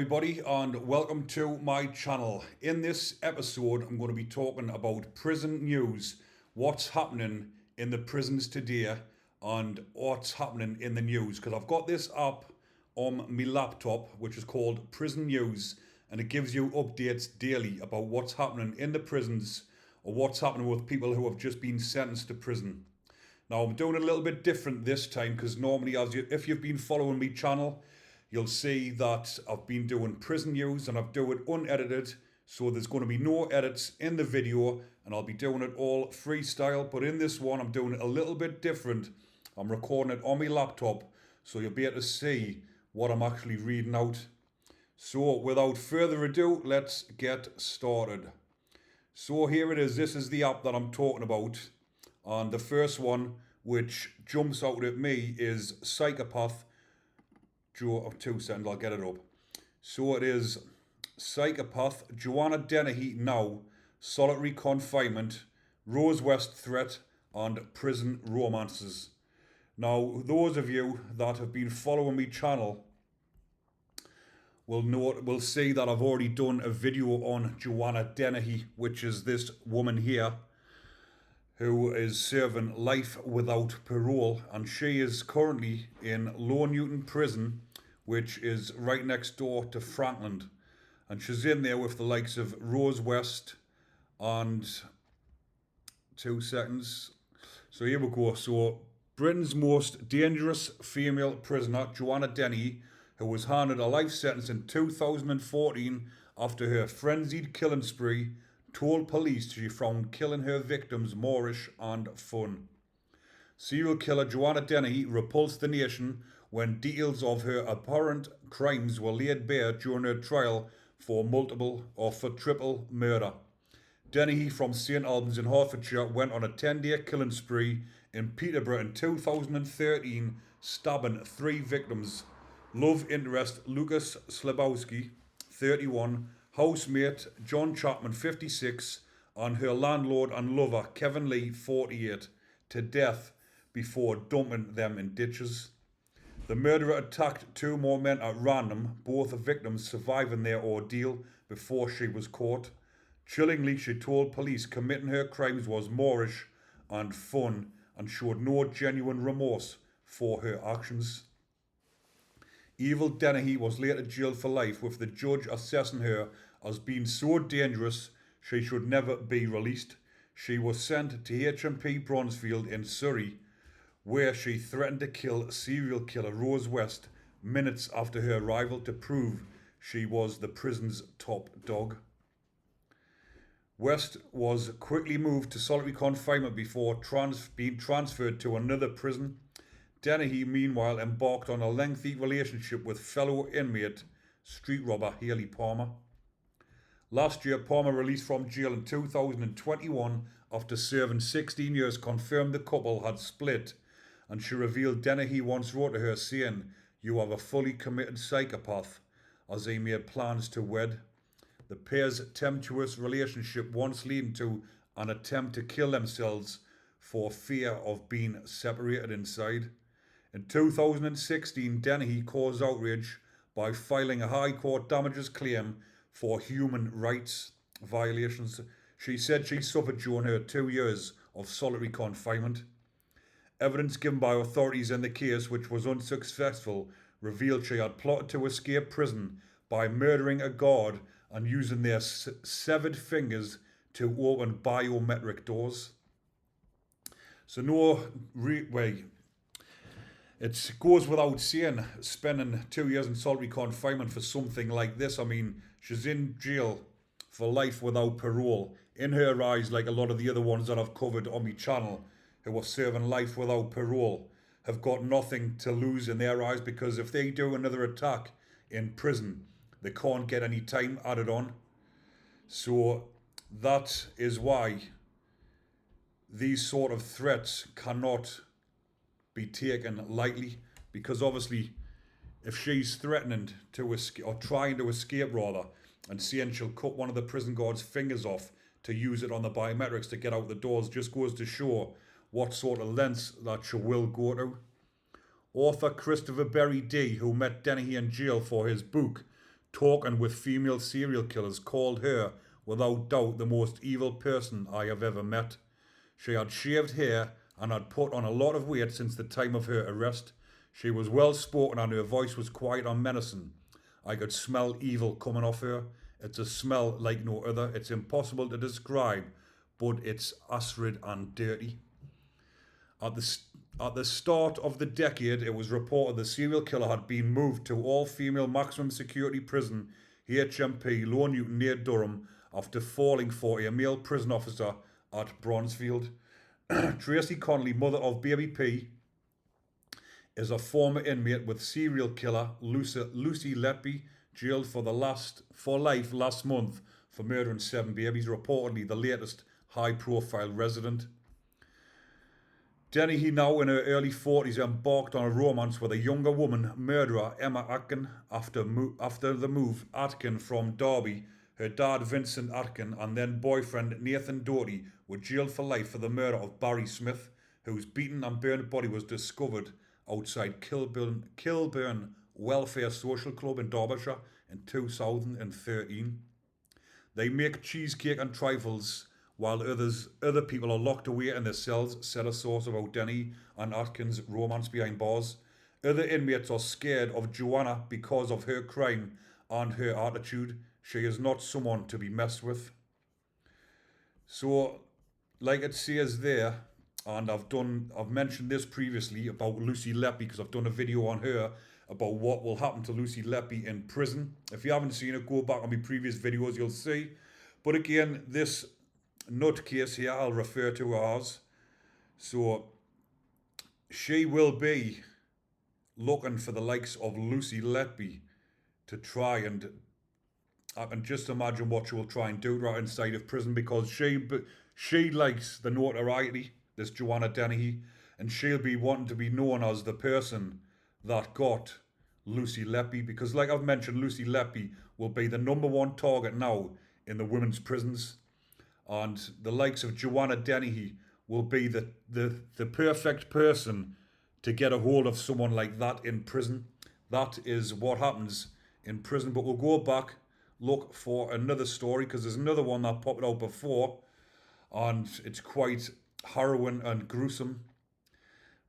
Everybody, and welcome to my channel. In this episode I'm going to be talking about prison news, what's happening in the prisons today and what's happening in the news, because I've got this app on my laptop which is called Prison News, and it gives you updates daily about what's happening in the prisons or what's happening with people who have just been sentenced to prison. Now I'm doing it a little bit different this time because normally, if you've been following my channel, you'll see that I've been doing prison news and I've done it unedited, so there's going to be no edits in the video and I'll be doing it all freestyle. But in this one I'm doing it a little bit different. I'm recording it on my laptop so you'll be able to see what I'm actually reading out. So without further ado, let's get started. So here it is. This is the app that I'm talking about, and the first one which jumps out at me is Psychopath. 2 seconds, I'll get it up. So it is Psychopath, Joanna Dennehy now, solitary confinement, Rose West threat, and prison romances. Now, those of you that have been following my channel will see that I've already done a video on Joanna Dennehy, which is this woman here who is serving life without parole, and she is currently in Low Newton prison, which is right next door to Frankland, and she's in there with the likes of Rose West and 2 seconds. So here we go. So Britain's most dangerous female prisoner, Joanna Dennehy, who was handed a life sentence in 2014 after her frenzied killing spree, told police she found killing her victims moreish and fun. Serial killer Joanna Dennehy repulsed the nation when details of her abhorrent crimes were laid bare during her trial for triple murder. Dennehy from St Albans in Hertfordshire went on a 10-day killing spree in Peterborough in 2013, stabbing 3 victims: love interest Lucas Slabowski, 31, housemate John Chapman, 56, and her landlord and lover Kevin Lee, 48, to death before dumping them in ditches. The murderer attacked 2 more men at random, both victims surviving their ordeal before she was caught. Chillingly, she told police committing her crimes was moreish and fun and showed no genuine remorse for her actions. Evil Dennehy was later jailed for life, with the judge assessing her as being so dangerous she should never be released. She was sent to HMP Bronzefield in Surrey, where she threatened to kill serial killer Rose West minutes after her arrival to prove she was the prison's top dog. West was quickly moved to solitary confinement before being transferred to another prison. Dennehy, meanwhile, embarked on a lengthy relationship with fellow inmate, street robber Haley Palmer. Last year, Palmer, released from jail in 2021 after serving 16 years, confirmed the couple had split, and she revealed Dennehy once wrote to her saying, "You are a fully committed psychopath," as they made plans to wed. The pair's tempestuous relationship once leading to an attempt to kill themselves for fear of being separated inside. In 2016, Dennehy caused outrage by filing a High Court damages claim for human rights violations. She said she suffered during her 2 years of solitary confinement. Evidence given by authorities in the case, which was unsuccessful, revealed she had plotted to escape prison by murdering a guard and using their severed fingers to open biometric doors. So it goes without saying, spending 2 years in solitary confinement for something like this. I mean, she's in jail for life without parole. In her eyes, like a lot of the other ones that I've covered on my channel, who are serving life without parole, have got nothing to lose in their eyes, because if they do another attack in prison, they can't get any time added on. So that is why these sort of threats cannot be taken lightly, because obviously if she's threatening to escape, or trying to escape rather, and saying she'll cut one of the prison guards' fingers off to use it on the biometrics to get out the doors, just goes to show what sort of lengths that she will go to. Author Christopher Berry D, who met Dennehy in jail for his book talking with female serial killers, called her without doubt the most evil person I have ever met. She had shaved hair and had put on a lot of weight since the time of her arrest. She was well spoken and her voice was quiet and menacing. I could smell evil coming off her. It's a smell like no other. It's impossible to describe, but it's acrid and dirty. At the start of the decade, it was reported the serial killer had been moved to all-female maximum security prison HMP Low Newton near Durham after falling for a male prison officer at Bronzefield. Tracy Connolly, mother of baby P, is a former inmate with serial killer Lucy Letby, jailed for life last month for murdering 7 babies, reportedly the latest high-profile resident. Dennehy, now in her early 40s, embarked on a romance with a younger woman, murderer Emma Atkin, after the move Atkin from Derby. Her dad, Vincent Atkin, and then boyfriend Nathan Doherty were jailed for life for the murder of Barry Smith, whose beaten and burned body was discovered outside Kilburn Welfare Social Club in Derbyshire in 2013. They make cheesecake and trifles while other people are locked away in their cells, said a source about Denny and Atkins' romance behind bars. Other inmates are scared of Joanna because of her crime and her attitude. She is not someone to be messed with. So, like it says there, and I've mentioned this previously about Lucy Letby because I've done a video on her about what will happen to Lucy Letby in prison. If you haven't seen it, go back on my previous videos, you'll see. But again, this nutcase here, I'll refer to her as. So, she will be looking for the likes of Lucy Letby to try, and I can just imagine what she will try and do to her inside of prison, because she likes the notoriety, this Joanna Dennehy, and she'll be wanting to be known as the person that got Lucy Letby, because like I've mentioned, Lucy Letby will be the #1 target now in the women's prisons, and the likes of Joanna Dennehy will be the perfect person to get a hold of someone like that in prison. That is what happens in prison. But we'll go back, look for another story, because there's another one that popped out before, and it's quite harrowing and gruesome.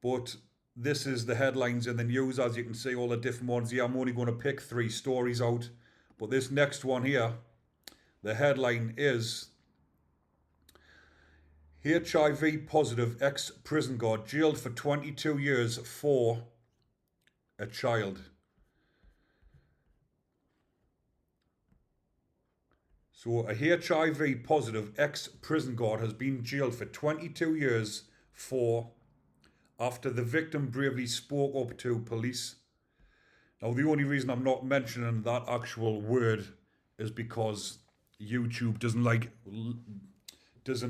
But this is the headlines in the news. As you can see, all the different ones here. I'm only going to pick 3 stories out. But this next one here, the headline is HIV positive ex-prison guard jailed for 22 years for a child. So a HIV positive ex-prison guard has been jailed for 22 years after the victim bravely spoke up to police. Now, the only reason I'm not mentioning that actual word is because YouTube doesn't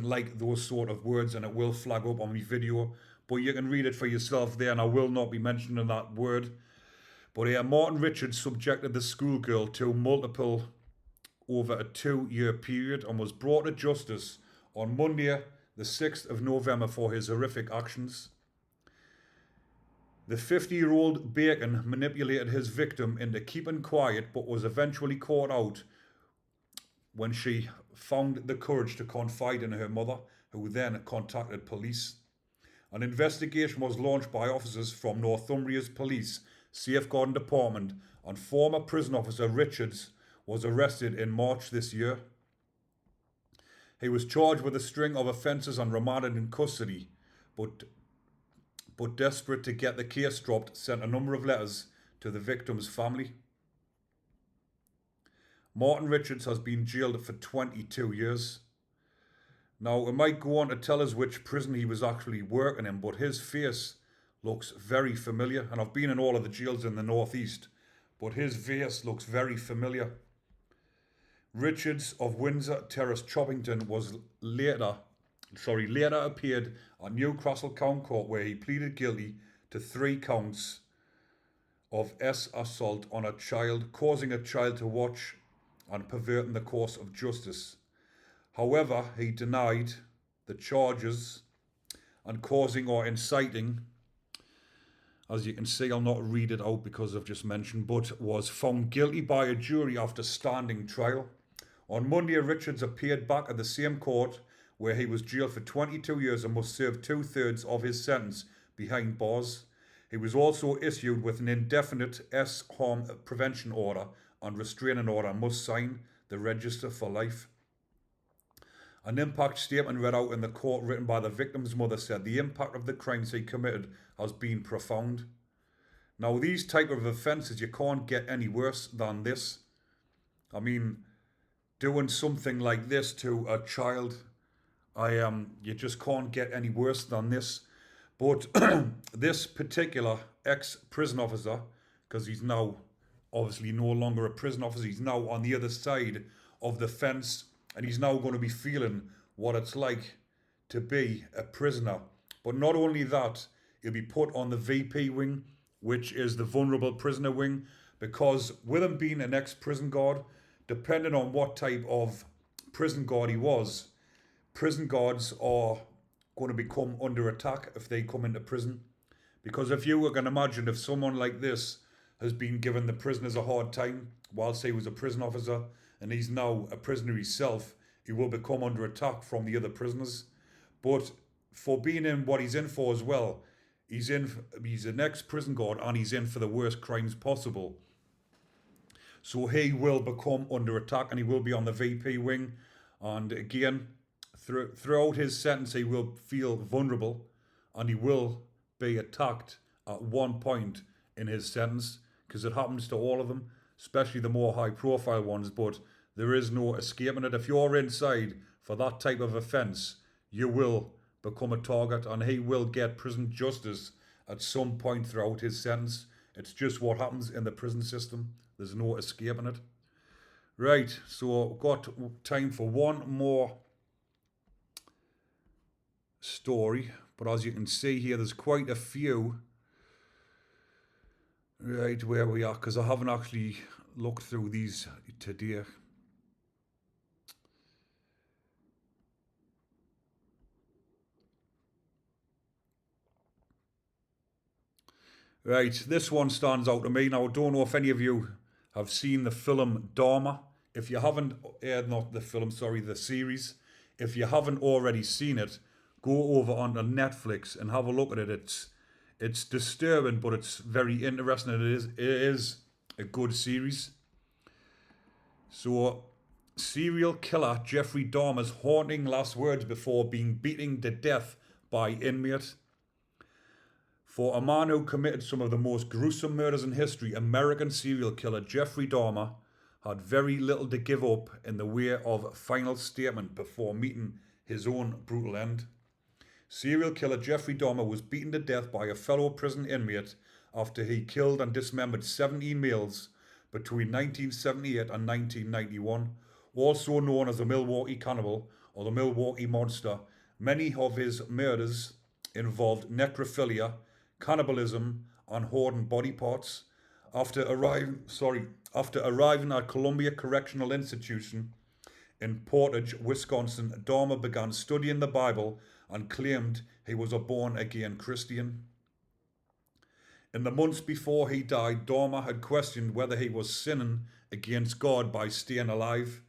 like those sort of words, and it will flag up on my video. But you can read it for yourself there, and I will not be mentioning that word. But here, Martin Richards subjected the schoolgirl to multiple over a 2-year period and was brought to justice on Monday, the 6th of November, for his horrific actions. The 50-year-old Bacon manipulated his victim into keeping quiet, but was eventually caught out when she found the courage to confide in her mother, who then contacted police. An investigation was launched by officers from Northumbria's Police Safeguarding Department, and former prison officer Richards was arrested in March this year. He was charged with a string of offences and remanded in custody, but desperate to get the case dropped, sent a number of letters to the victim's family. Martin Richards has been jailed for 22 years. Now, it might go on to tell us which prison he was actually working in, but his face looks very familiar. And I've been in all of the jails in the northeast, but his face looks very familiar. Richards of Windsor Terrace, Choppington, was later appeared at Newcastle County Court, where he pleaded guilty to 3 counts of assault on a child, causing a child to watch and perverting the course of justice. However, he denied the charges and causing or inciting as you can see, I'll not read it out because I've just mentioned, but was found guilty by a jury after standing trial. On Monday, Richards appeared back at the same court where he was jailed for 22 years and must serve 2/3 of his sentence behind bars. He was also issued with an indefinite harm prevention order and restraining order and must sign the register for life. An impact statement read out in the court written by the victim's mother said the impact of the crimes he committed has been profound. Now, these type of offences, you can't get any worse than this. I mean, doing something like this to a child, you just can't get any worse than this. But this particular ex-prison officer, because he's now obviously no longer a prison officer, he's now on the other side of the fence, and he's now going to be feeling what it's like to be a prisoner. But not only that, he'll be put on the VP wing, which is the vulnerable prisoner wing, because with him being an ex-prison guard, depending on what type of prison guard he was, prison guards are going to become under attack if they come into prison. Because if you can imagine, if someone like this has been given the prisoners a hard time whilst he was a prison officer and he's now a prisoner himself, he will become under attack from the other prisoners. But for being in what he's in for as well, he's an ex-prison guard and he's in for the worst crimes possible. So he will become under attack and he will be on the VP wing. And again, throughout his sentence, he will feel vulnerable and he will be attacked at one point in his sentence, because it happens to all of them, especially the more high-profile ones, but there is no escaping it. If you're inside for that type of offence, you will become a target and he will get prison justice at some point throughout his sentence. It's just what happens in the prison system. There's no escaping it. Right, so I've got time for one more story, but as you can see here, there's quite a few right where we are, because I haven't actually looked through these today. Right, this one stands out to me. Now, I don't know if any of you have seen the film Dahmer. If you haven't, not the film, sorry, the series. If you haven't already seen it, go over onto Netflix and have a look at it. It's disturbing, but it's very interesting. It is a good series. So, serial killer Jeffrey Dahmer's haunting last words before being beaten to death by inmate. For a man who committed some of the most gruesome murders in history, American serial killer Jeffrey Dahmer had very little to give up in the way of a final statement before meeting his own brutal end. Serial killer Jeffrey Dahmer was beaten to death by a fellow prison inmate after he killed and dismembered 17 males between 1978 and 1991. Also known as the Milwaukee Cannibal or the Milwaukee Monster, many of his murders involved necrophilia, cannibalism, and hoarding body parts. After arriving at Columbia Correctional Institution in Portage, Wisconsin, Dahmer began studying the Bible and claimed he was a born-again Christian. In the months before he died, Dahmer had questioned whether he was sinning against God by staying alive.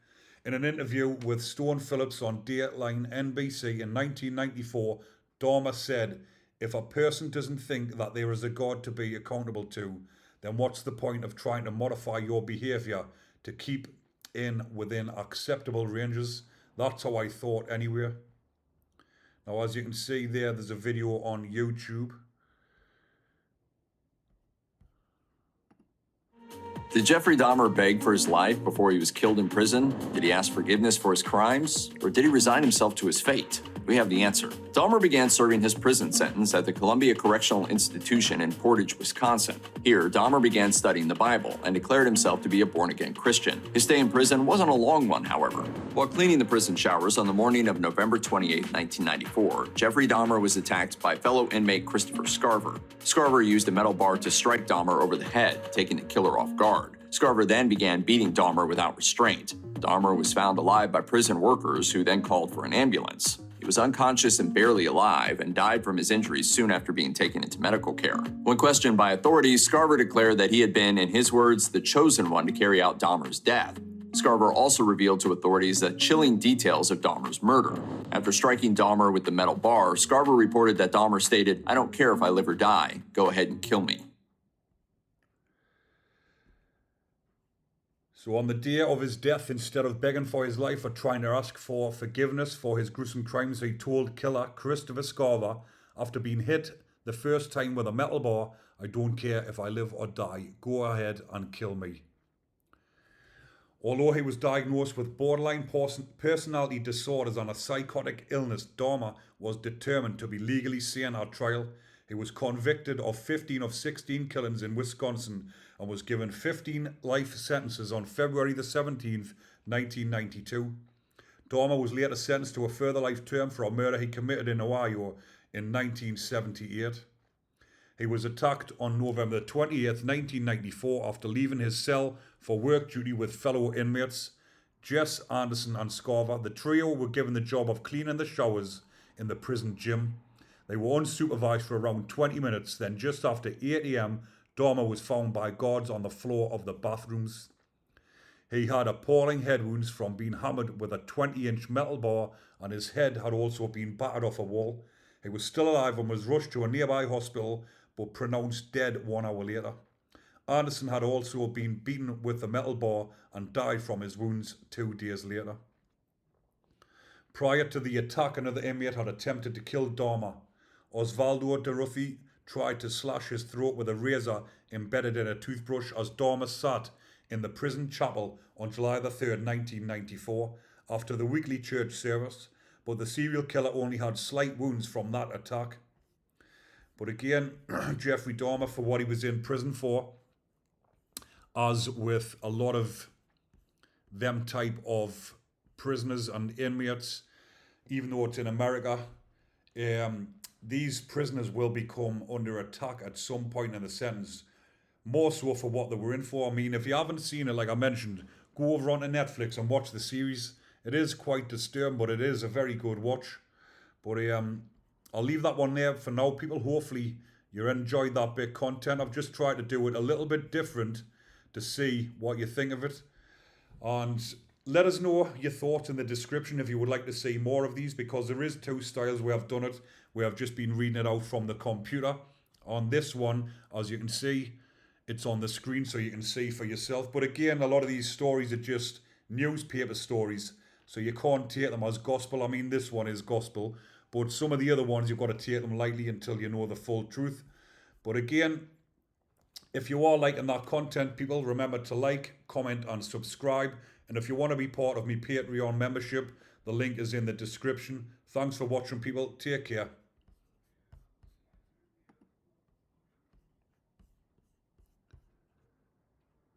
In an interview with Stone Phillips on Dateline NBC in 1994, Dahmer said, "If a person doesn't think that there is a God to be accountable to, then what's the point of trying to modify your behaviour to keep within acceptable ranges? That's how I thought anyway." Now, as you can see there's a video on YouTube. Did Jeffrey Dahmer beg for his life before he was killed in prison? Did he ask forgiveness for his crimes? Or did he resign himself to his fate? We have the answer. Dahmer began serving his prison sentence at the Columbia Correctional Institution in Portage, Wisconsin. Here, Dahmer began studying the Bible and declared himself to be a born-again Christian. His stay in prison wasn't a long one, however. While cleaning the prison showers on the morning of November 28, 1994, Jeffrey Dahmer was attacked by fellow inmate Christopher Scarver. Scarver used a metal bar to strike Dahmer over the head, taking the killer off guard. Scarver then began beating Dahmer without restraint. Dahmer was found alive by prison workers who then called for an ambulance. He was unconscious and barely alive and died from his injuries soon after being taken into medical care. When questioned by authorities, Scarver declared that he had been, in his words, the chosen one to carry out Dahmer's death. Scarver also revealed to authorities the chilling details of Dahmer's murder. After striking Dahmer with the metal bar, Scarver reported that Dahmer stated, "I don't care if I live or die. Go ahead and kill me." So on the day of his death, instead of begging for his life or trying to ask for forgiveness for his gruesome crimes, he told killer Christopher Scarver, after being hit the first time with a metal bar, "I don't care if I live or die. Go ahead and kill me." Although he was diagnosed with borderline personality disorders and a psychotic illness, Dahmer was determined to be legally sane at trial. He was convicted of 15 of 16 killings in Wisconsin and was given 15 life sentences on February the 17th, 1992. Dahmer was later sentenced to a further life term for a murder he committed in Ohio in 1978. He was attacked on November 28th, 1994 after leaving his cell for work duty with fellow inmates Jess, Anderson and Scarver. The trio were given the job of cleaning the showers in the prison gym. They were unsupervised for around 20 minutes. Then just after 8 a.m, Dahmer was found by guards on the floor of the bathrooms. He had appalling head wounds from being hammered with a 20-inch metal bar, and his head had also been battered off a wall. He was still alive and was rushed to a nearby hospital, but pronounced dead 1 hour later. Anderson had also been beaten with the metal bar and died from his wounds 2 days later. Prior to the attack, another inmate had attempted to kill Dahmer. Osvaldo Durruti tried to slash his throat with a razor embedded in a toothbrush as Dahmer sat in the prison chapel on July the 3rd, 1994, after the weekly church service, but the serial killer only had slight wounds from that attack. But again, Jeffrey Dahmer, for what he was in prison for, as with a lot of them type of prisoners and inmates, even though it's in America, these prisoners will become under attack at some point in the sentence, more so for what they were in for. I mean, if you haven't seen it, like I mentioned, go over onto Netflix and watch the series. It is quite disturbing, but it is a very good watch. But I'll leave that one there for now, people. Hopefully you enjoyed that bit of content. I've just tried to do it a little bit different to see what you think of it. And let us know your thoughts in the description if you would like to see more of these, because there is 2 styles where I've done it, where I've just been reading it out from the computer. On this one, as you can see, it's on the screen so you can see for yourself. But again, a lot of these stories are just newspaper stories, so you can't take them as gospel. I mean, this one is gospel, but some of the other ones, you've got to take them lightly until you know the full truth. But again, if you are liking that content, people, remember to like, comment and subscribe. And if you want to be part of my Patreon membership, the link is in the description. Thanks for watching, people. Take care.